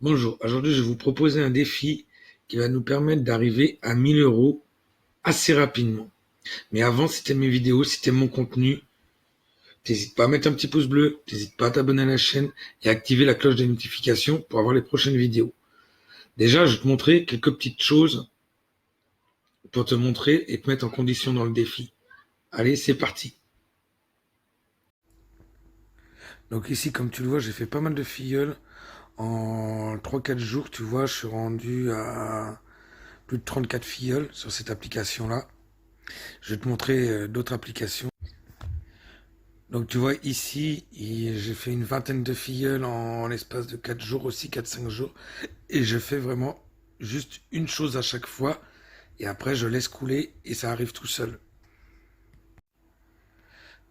Bonjour, aujourd'hui je vais vous proposer un défi qui va nous permettre d'arriver à 1000 euros assez rapidement. Mais avant, si t'aimes mes vidéos, si t'aimes mon contenu, n'hésite pas à mettre un petit pouce bleu, n'hésite pas à t'abonner à la chaîne et à activer la cloche des notifications pour avoir les prochaines vidéos. Déjà, je vais te montrer quelques petites choses pour te montrer et te mettre en condition dans le défi. Allez, c'est parti. Donc ici, comme tu le vois, j'ai fait pas mal de filleuls. En 3-4 jours, tu vois, je suis rendu à plus de 34 filleuls sur cette application-là. Je vais te montrer d'autres applications. Donc tu vois ici, j'ai fait une vingtaine de filleuls en l'espace de 4 jours aussi, 4-5 jours. Et je fais vraiment juste une chose à chaque fois. Et après je laisse couler et ça arrive tout seul.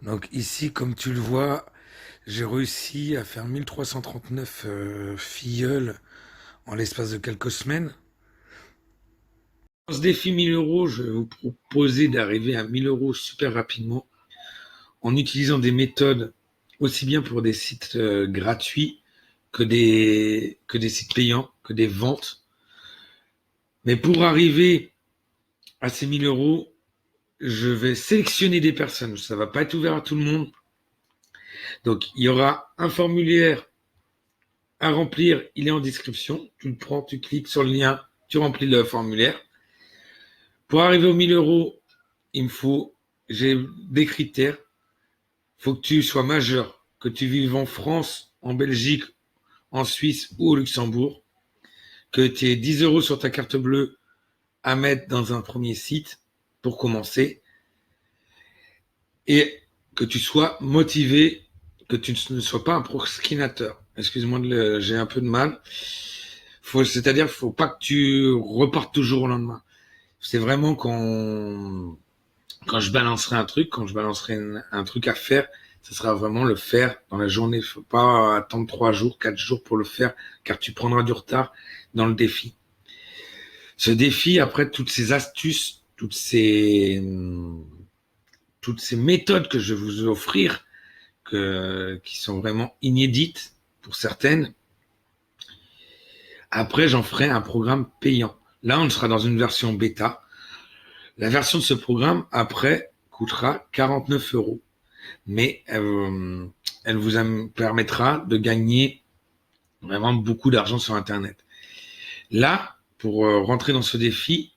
Donc ici, comme tu le vois, j'ai réussi à faire 1339 filleuls en l'espace de quelques semaines. Dans ce défi 1000 euros, je vais vous proposer d'arriver à 1000 euros super rapidement en utilisant des méthodes aussi bien pour des sites gratuits que des sites payants, que des ventes. Mais pour arriver à ces 1000 euros, je vais sélectionner des personnes. Ça va pas être ouvert à tout le monde. Donc, il y aura un formulaire à remplir. Il est en description. Tu le prends, tu cliques sur le lien, tu remplis le formulaire. Pour arriver aux 1000 euros, j'ai des critères. Il faut que tu sois majeur, que tu vives en France, en Belgique, en Suisse ou au Luxembourg, que tu aies 10 euros sur ta carte bleue à mettre dans un premier site pour commencer et que tu sois motivé, que tu ne sois pas un procrastinateur. Excuse-moi, j'ai un peu de mal. C'est-à-dire, faut pas que tu repartes toujours au lendemain. C'est vraiment quand je balancerai un truc, quand je balancerai un truc à faire, ce sera vraiment le faire dans la journée. Faut pas attendre 3 jours, 4 jours pour le faire, car tu prendras du retard dans le défi. Ce défi, après toutes ces astuces, toutes ces méthodes que je vais vous offrir, qui sont vraiment inédites pour certaines, après j'en ferai un programme payant. Là, on sera dans une version bêta. La version de ce programme, après, coûtera 49 euros. Mais elle vous permettra de gagner vraiment beaucoup d'argent sur Internet. Là, pour rentrer dans ce défi,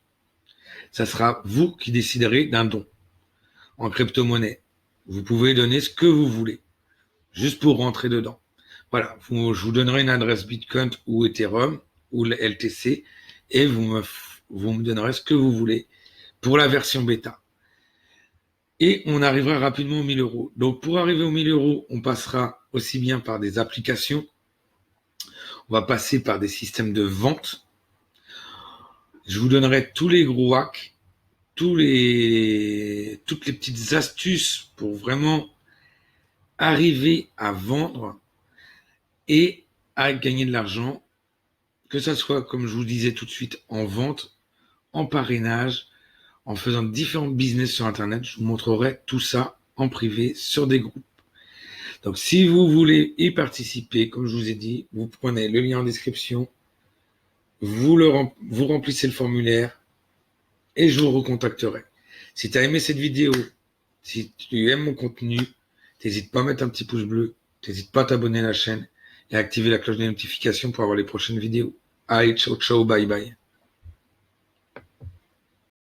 ça sera vous qui déciderez d'un don en crypto-monnaie. Vous pouvez donner ce que vous voulez, juste pour rentrer dedans. Voilà, je vous donnerai une adresse Bitcoin ou Ethereum ou LTC et vous me donnerez ce que vous voulez pour la version bêta. Et on arrivera rapidement aux 1000 euros. Donc pour arriver aux 1000 euros, on passera aussi bien par des applications, on va passer par des systèmes de vente. Je vous donnerai tous les gros hacks, toutes les petites astuces pour vraiment arriver à vendre et à gagner de l'argent, que ça soit, comme je vous disais tout de suite, en vente, en parrainage, en faisant différents business sur Internet. Je vous montrerai tout ça en privé sur des groupes. Donc, si vous voulez y participer, comme je vous ai dit, vous prenez le lien en description, vous remplissez le formulaire et je vous recontacterai. Si tu as aimé cette vidéo, si tu aimes mon contenu, n'hésite pas à mettre un petit pouce bleu, n'hésite pas à t'abonner à la chaîne et à activer la cloche des notifications pour avoir les prochaines vidéos. Allez, ciao, ciao, bye bye.